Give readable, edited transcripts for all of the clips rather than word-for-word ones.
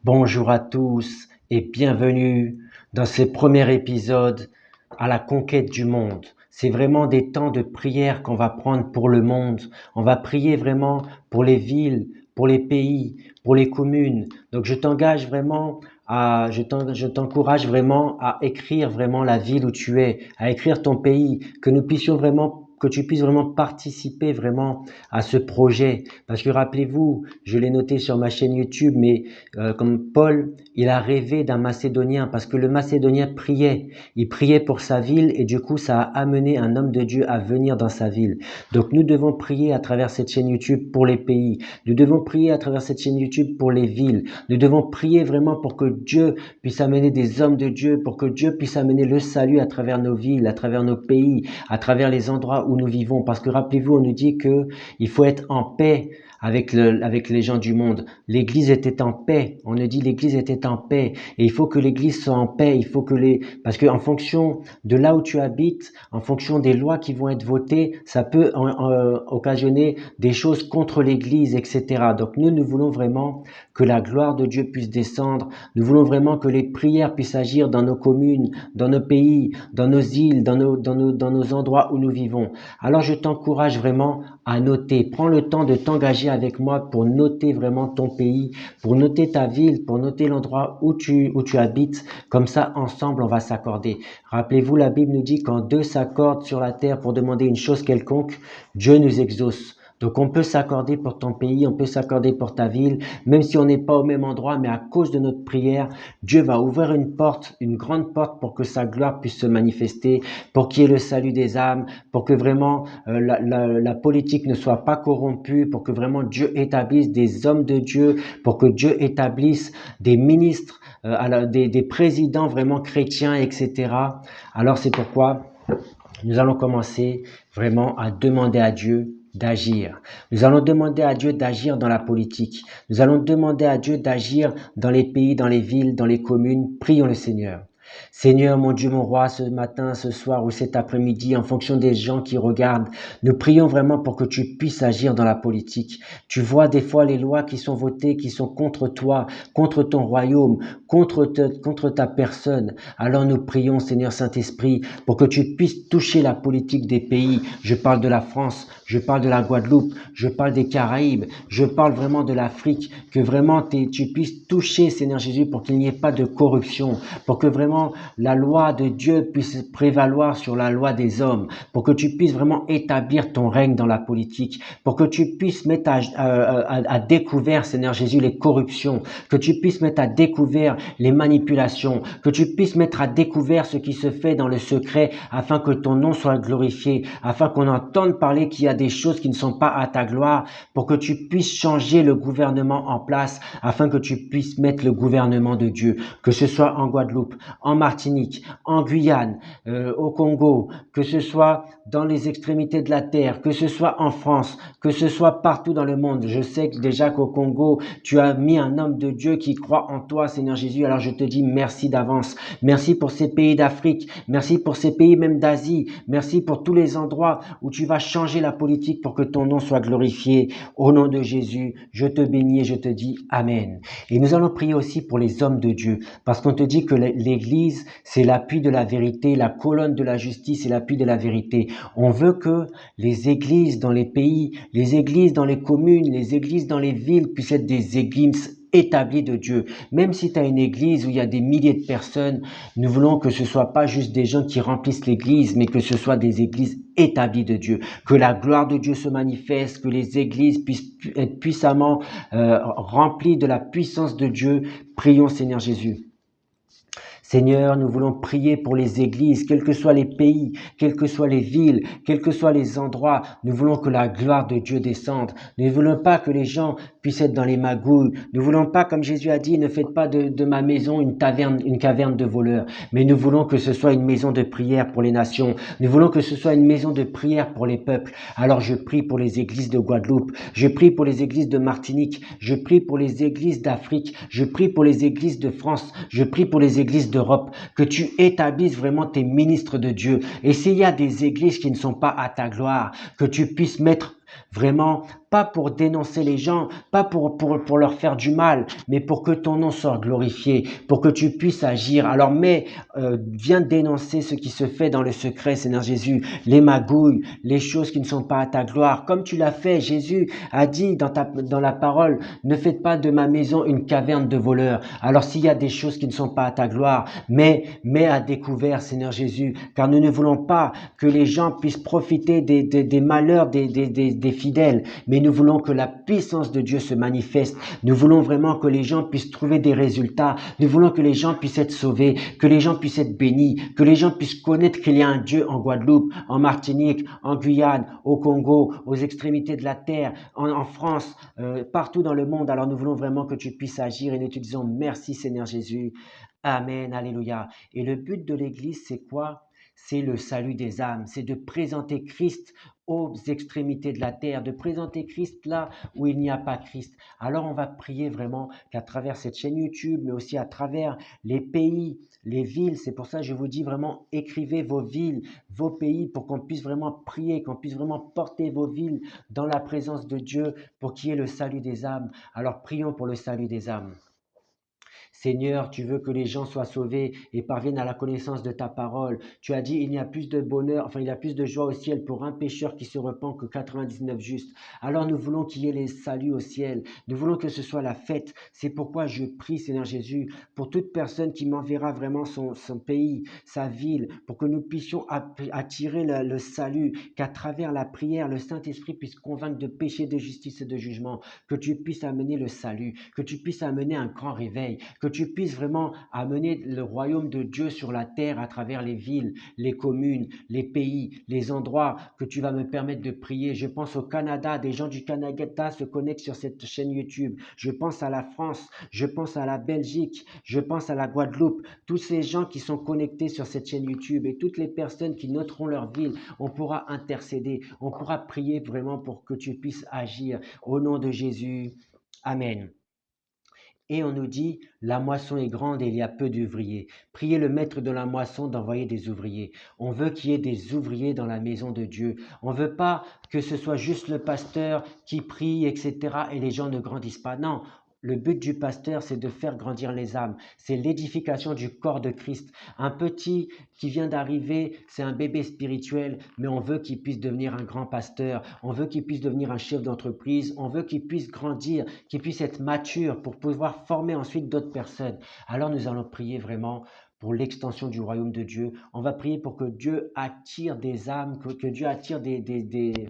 Bonjour à tous et bienvenue dans ce premier épisode à la conquête du monde. C'est vraiment des temps de prière qu'on va prendre pour le monde. On va prier vraiment pour les villes, pour les pays, pour les communes. Donc je t'encourage vraiment à écrire vraiment la ville où tu es, à écrire ton pays, que tu puisses vraiment participer vraiment à ce projet. Parce que rappelez-vous, je l'ai noté sur ma chaîne YouTube, mais comme Paul, il a rêvé d'un Macédonien parce que le Macédonien priait. Il priait pour sa ville et du coup, ça a amené un homme de Dieu à venir dans sa ville. Donc, nous devons prier à travers cette chaîne YouTube pour les pays. Nous devons prier à travers cette chaîne YouTube pour les villes. Nous devons prier vraiment pour que Dieu puisse amener des hommes de Dieu, pour que Dieu puisse amener le salut à travers nos villes, à travers nos pays, à travers les endroits où nous vivons. Parce que rappelez-vous, on nous dit que il faut être en paix avec les gens du monde. L'église était en paix. On nous dit l'église était en paix. Et il faut que l'église soit en paix. Parce que en fonction de là où tu habites, en fonction des lois qui vont être votées, ça peut occasionner des choses contre l'église, etc. Donc nous voulons vraiment que la gloire de Dieu puisse descendre. Nous voulons vraiment que les prières puissent agir dans nos communes, dans nos pays, dans nos îles, dans nos endroits où nous vivons. Alors je t'encourage vraiment à noter. Prends le temps de t'engager avec moi pour noter vraiment ton pays, pour noter ta ville, pour noter l'endroit où tu habites. Comme ça, ensemble, on va s'accorder. Rappelez-vous, la Bible nous dit quand deux s'accordent sur la terre pour demander une chose quelconque, Dieu nous exauce. Donc on peut s'accorder pour ton pays, on peut s'accorder pour ta ville, même si on n'est pas au même endroit, mais à cause de notre prière, Dieu va ouvrir une porte, une grande porte pour que sa gloire puisse se manifester, pour qu'il y ait le salut des âmes, pour que vraiment la politique ne soit pas corrompue, pour que vraiment Dieu établisse des hommes de Dieu, pour que Dieu établisse des ministres, des présidents vraiment chrétiens, etc. Alors c'est pourquoi nous allons commencer vraiment à demander à Dieu d'agir. Nous allons demander à Dieu d'agir dans la politique. Nous allons demander à Dieu d'agir dans les pays, dans les villes, dans les communes. Prions le Seigneur. Seigneur, mon Dieu, mon roi, ce matin, ce soir ou cet après-midi, en fonction des gens qui regardent, nous prions vraiment pour que tu puisses agir dans la politique. Tu vois des fois les lois qui sont votées, qui sont contre toi, contre ton royaume, contre ta personne. Alors nous prions, Seigneur Saint-Esprit, pour que tu puisses toucher la politique des pays. Je parle de la France, je parle de la Guadeloupe, je parle des Caraïbes, je parle vraiment de l'Afrique, que vraiment tu puisses toucher, Seigneur Jésus, pour qu'il n'y ait pas de corruption, pour que vraiment la loi de Dieu puisse prévaloir sur la loi des hommes, pour que tu puisses vraiment établir ton règne dans la politique, pour que tu puisses mettre à découvert, Seigneur Jésus, les corruptions, que tu puisses mettre à découvert les manipulations, que tu puisses mettre à découvert ce qui se fait dans le secret, afin que ton nom soit glorifié, afin qu'on entende parler qu'il y a des choses qui ne sont pas à ta gloire, pour que tu puisses changer le gouvernement en place, afin que tu puisses mettre le gouvernement de Dieu, que ce soit en Guadeloupe, en Martinique, en Guyane, au Congo, que ce soit dans les extrémités de la terre, que ce soit en France, que ce soit partout dans le monde. Je sais que déjà qu'au Congo, tu as mis un homme de Dieu qui croit en toi, Seigneur Jésus. Alors je te dis merci d'avance. Merci pour ces pays d'Afrique. Merci pour ces pays même d'Asie. Merci pour tous les endroits où tu vas changer la politique pour que ton nom soit glorifié. Au nom de Jésus, je te bénis et je te dis Amen. Et nous allons prier aussi pour les hommes de Dieu, parce qu'on te dit que l'Église, c'est l'appui de la vérité, la colonne de la justice et l'appui de la vérité. On veut que les églises dans les pays, les églises dans les communes, les églises dans les villes puissent être des églises établies de Dieu. Même si tu as une église où il y a des milliers de personnes, nous voulons que ce soit pas juste des gens qui remplissent l'église, mais que ce soit des églises établies de Dieu. Que la gloire de Dieu se manifeste, que les églises puissent être puissamment remplies de la puissance de Dieu. Prions, Seigneur Jésus. Seigneur, nous voulons prier pour les églises, quels que soient les pays, quelles que soient les villes, quels que soient les endroits. Nous voulons que la gloire de Dieu descende. Nous ne voulons pas que les gens puissent être dans les magouilles. Nous ne voulons pas, comme Jésus a dit, ne faites pas de ma maison une caverne de voleurs. Mais nous voulons que ce soit une maison de prière pour les nations. Nous voulons que ce soit une maison de prière pour les peuples. Alors je prie pour les églises de Guadeloupe. Je prie pour les églises de Martinique. Je prie pour les églises d'Afrique. Je prie pour les églises de France. Je prie pour les églises d'Europe, que tu établisses vraiment tes ministres de Dieu. Et s'il y a des églises qui ne sont pas à ta gloire, que tu puisses mettre Vraiment, pas pour dénoncer les gens, pas pour leur faire du mal, mais pour que ton nom soit glorifié, pour que tu puisses agir. Alors, mais viens dénoncer ce qui se fait dans le secret, Seigneur Jésus, les magouilles, les choses qui ne sont pas à ta gloire, comme tu l'as fait. Jésus a dit dans la parole, ne faites pas de ma maison une caverne de voleurs. Alors, s'il y a des choses qui ne sont pas à ta gloire, mais à découvert, Seigneur Jésus, car nous ne voulons pas que les gens puissent profiter des malheurs des fidèles, mais nous voulons que la puissance de Dieu se manifeste. Nous voulons vraiment que les gens puissent trouver des résultats. Nous voulons que les gens puissent être sauvés, que les gens puissent être bénis, que les gens puissent connaître qu'il y a un Dieu en Guadeloupe, en Martinique, en Guyane, au Congo, aux extrémités de la terre, en France, partout dans le monde. Alors nous voulons vraiment que tu puisses agir et nous te disons merci Seigneur Jésus. Amen, alléluia. Et le but de l'Église, c'est quoi? C'est le salut des âmes, c'est de présenter Christ aux extrémités de la terre, de présenter Christ là où il n'y a pas Christ. Alors on va prier vraiment qu'à travers cette chaîne YouTube, mais aussi à travers les pays, les villes, c'est pour ça que je vous dis vraiment, écrivez vos villes, vos pays, pour qu'on puisse vraiment prier, qu'on puisse vraiment porter vos villes dans la présence de Dieu pour qu'il y ait le salut des âmes. Alors prions pour le salut des âmes. Seigneur, tu veux que les gens soient sauvés et parviennent à la connaissance de ta parole. Tu as dit, il y a plus de bonheur, enfin, il y a plus de joie au ciel pour un pécheur qui se repent que 99 justes. Alors nous voulons qu'il y ait les saluts au ciel. Nous voulons que ce soit la fête. C'est pourquoi je prie, Seigneur Jésus, pour toute personne qui m'enverra vraiment son pays, sa ville, pour que nous puissions attirer le salut, qu'à travers la prière, le Saint-Esprit puisse convaincre de péché, de justice et de jugement, que tu puisses amener le salut, que tu puisses amener un grand réveil, que tu puisses vraiment amener le royaume de Dieu sur la terre à travers les villes, les communes, les pays, les endroits que tu vas me permettre de prier. Je pense au Canada, des gens du Canada se connectent sur cette chaîne YouTube. Je pense à la France, je pense à la Belgique, je pense à la Guadeloupe. Tous ces gens qui sont connectés sur cette chaîne YouTube et toutes les personnes qui noteront leur ville, on pourra intercéder, on pourra prier vraiment pour que tu puisses agir. Au nom de Jésus, Amen. Et on nous dit, la moisson est grande et il y a peu d'ouvriers. Priez le maître de la moisson d'envoyer des ouvriers. On veut qu'il y ait des ouvriers dans la maison de Dieu. On ne veut pas que ce soit juste le pasteur qui prie, etc. et les gens ne grandissent pas. Non, le but du pasteur, c'est de faire grandir les âmes. C'est l'édification du corps de Christ. Un petit qui vient d'arriver, c'est un bébé spirituel, mais on veut qu'il puisse devenir un grand pasteur. On veut qu'il puisse devenir un chef d'entreprise. On veut qu'il puisse grandir, qu'il puisse être mature pour pouvoir former ensuite d'autres personnes. Alors nous allons prier vraiment pour l'extension du royaume de Dieu. On va prier pour que Dieu attire des âmes, que Dieu attire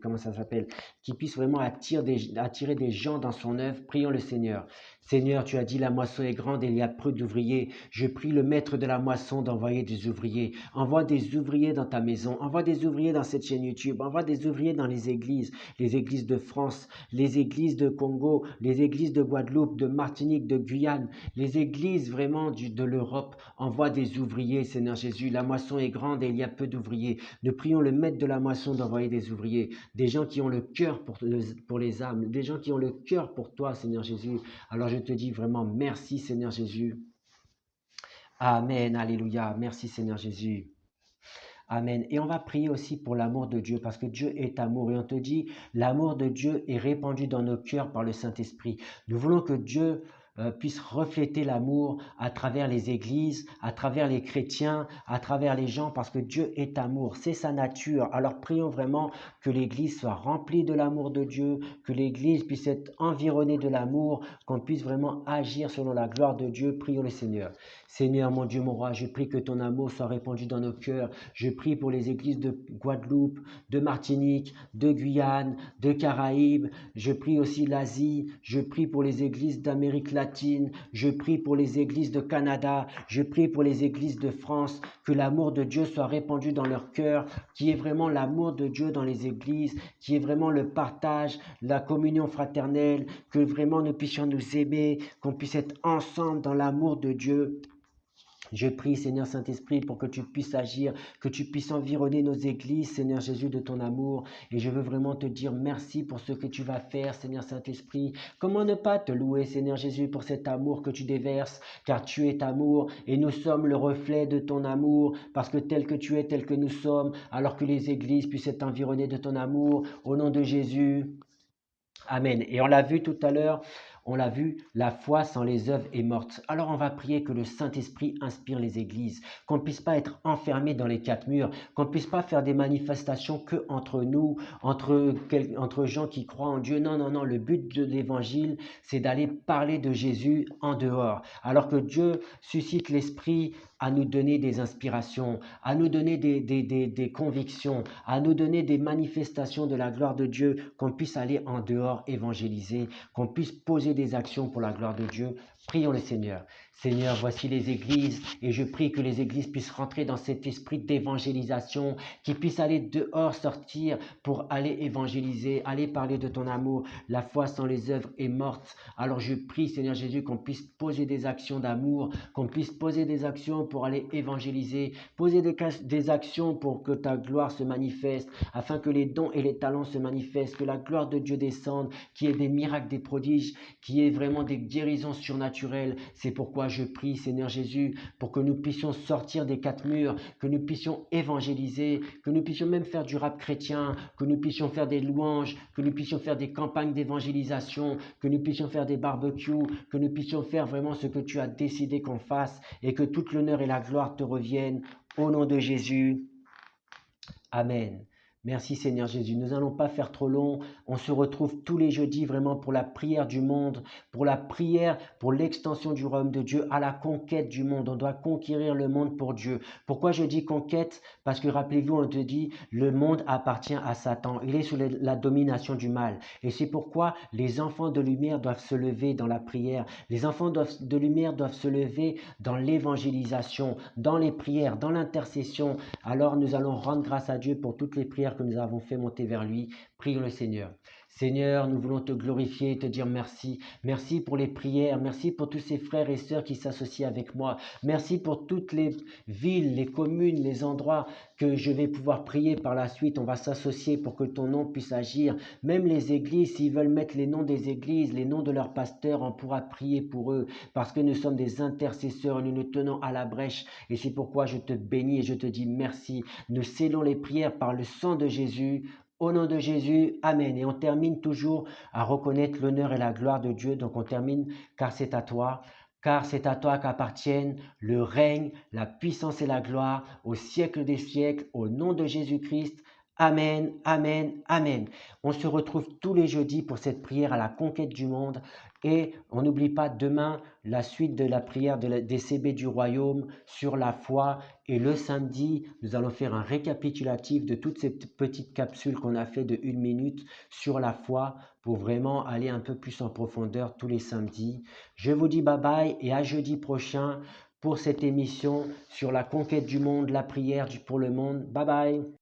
comment ça s'appelle, qu'il puisse vraiment attirer des gens dans son œuvre. Prions le Seigneur. Seigneur, tu as dit la moisson est grande et il y a peu d'ouvriers. Je prie le maître de la moisson d'envoyer des ouvriers. Envoie des ouvriers dans ta maison. Envoie des ouvriers dans cette chaîne YouTube. Envoie des ouvriers dans les églises de France, les églises de Congo, les églises de Guadeloupe, de Martinique, de Guyane, les églises vraiment de l'Europe. Envoie des ouvriers, Seigneur Jésus. La moisson est grande et il y a peu d'ouvriers. Nous prions le maître de la moisson d'envoyer des ouvriers, des gens qui ont le cœur pour les âmes, des gens qui ont le cœur pour toi, Seigneur Jésus. Alors je te dis vraiment merci, Seigneur Jésus. Amen, alléluia. Merci, Seigneur Jésus. Amen. Et on va prier aussi pour l'amour de Dieu, parce que Dieu est amour. Et on te dit, l'amour de Dieu est répandu dans nos cœurs par le Saint-Esprit. Nous voulons que Dieu puisse refléter l'amour à travers les églises, à travers les chrétiens, à travers les gens, parce que Dieu est amour, c'est sa nature. Alors prions vraiment que l'église soit remplie de l'amour de Dieu, que l'église puisse être environnée de l'amour, qu'on puisse vraiment agir selon la gloire de Dieu. Prions le Seigneur. Seigneur, mon Dieu, mon roi, je prie que ton amour soit répandu dans nos cœurs. Je prie pour les églises de Guadeloupe, de Martinique, de Guyane, de Caraïbes. Je prie aussi l'Asie. Je prie pour les églises d'Amérique latine. Je prie pour les églises de Canada. Je prie pour les églises de France. Que l'amour de Dieu soit répandu dans leur cœur, qui est vraiment l'amour de Dieu dans les églises, qui est vraiment le partage, la communion fraternelle, que vraiment nous puissions nous aimer, qu'on puisse être ensemble dans l'amour de Dieu. Je prie, Seigneur Saint-Esprit, pour que tu puisses agir, que tu puisses environner nos églises, Seigneur Jésus, de ton amour. Et je veux vraiment te dire merci pour ce que tu vas faire, Seigneur Saint-Esprit. Comment ne pas te louer, Seigneur Jésus, pour cet amour que tu déverses, car tu es amour et nous sommes le reflet de ton amour, parce que tel que tu es, tel que nous sommes, alors que les églises puissent être environnées de ton amour, au nom de Jésus. Amen. Et on l'a vu tout à l'heure, on l'a vu, la foi sans les œuvres est morte. Alors on va prier que le Saint-Esprit inspire les églises, qu'on ne puisse pas être enfermé dans les quatre murs, qu'on ne puisse pas faire des manifestations que entre nous, entre gens qui croient en Dieu. Non, non, non, le but de l'évangile, c'est d'aller parler de Jésus en dehors. Alors que Dieu suscite l'Esprit à nous donner des inspirations, à nous donner des convictions, à nous donner des manifestations de la gloire de Dieu, qu'on puisse aller en dehors évangéliser, qu'on puisse poser des actions pour la gloire de Dieu. Prions le Seigneur. Seigneur, voici les églises et je prie que les églises puissent rentrer dans cet esprit d'évangélisation, qu'ils puissent aller dehors, sortir pour aller évangéliser, aller parler de ton amour. La foi sans les œuvres est morte. Alors je prie, Seigneur Jésus, qu'on puisse poser des actions d'amour, qu'on puisse poser des actions pour aller évangéliser, poser des actions pour que ta gloire se manifeste, afin que les dons et les talents se manifestent, que la gloire de Dieu descende, qu'il y ait des miracles, des prodiges, qu'il y ait vraiment des guérisons surnaturelles. C'est pourquoi je prie, Seigneur Jésus, pour que nous puissions sortir des quatre murs, que nous puissions évangéliser, que nous puissions même faire du rap chrétien, que nous puissions faire des louanges, que nous puissions faire des campagnes d'évangélisation, que nous puissions faire des barbecues, que nous puissions faire vraiment ce que tu as décidé qu'on fasse et que toute l'honneur et la gloire te reviennent. Au nom de Jésus. Amen. Merci Seigneur Jésus. Nous n'allons pas faire trop long. On se retrouve tous les jeudis vraiment pour la prière du monde, pour la prière, pour l'extension du royaume de Dieu, à la conquête du monde. On doit conquérir le monde pour Dieu. Pourquoi je dis conquête? Parce que rappelez-vous, on te dit, le monde appartient à Satan. Il est sous la domination du mal. Et c'est pourquoi les enfants de lumière doivent se lever dans la prière. Les enfants de lumière doivent se lever dans l'évangélisation, dans les prières, dans l'intercession. Alors nous allons rendre grâce à Dieu pour toutes les prières que nous avons fait monter vers lui. Prions le Seigneur. Seigneur, nous voulons te glorifier et te dire merci. Merci pour les prières. Merci pour tous ces frères et sœurs qui s'associent avec moi. Merci pour toutes les villes, les communes, les endroits que je vais pouvoir prier par la suite. On va s'associer pour que ton nom puisse agir. Même les églises, s'ils veulent mettre les noms des églises, les noms de leurs pasteurs, on pourra prier pour eux parce que nous sommes des intercesseurs et nous nous tenons à la brèche. Et c'est pourquoi je te bénis et je te dis merci. Nous scellons les prières par le sang de Jésus. Au nom de Jésus, Amen. Et on termine toujours à reconnaître l'honneur et la gloire de Dieu. Donc on termine, car c'est à toi qu'appartiennent le règne, la puissance et la gloire au siècle des siècles, au nom de Jésus-Christ. Amen, amen, amen. On se retrouve tous les jeudis pour cette prière à la conquête du monde. Et on n'oublie pas demain la suite de la prière des CB du royaume sur la foi. Et le samedi, nous allons faire un récapitulatif de toutes ces petites capsules qu'on a fait de 1 minute sur la foi pour vraiment aller un peu plus en profondeur tous les samedis. Je vous dis bye bye et à jeudi prochain pour cette émission sur la conquête du monde, la prière pour le monde. Bye bye.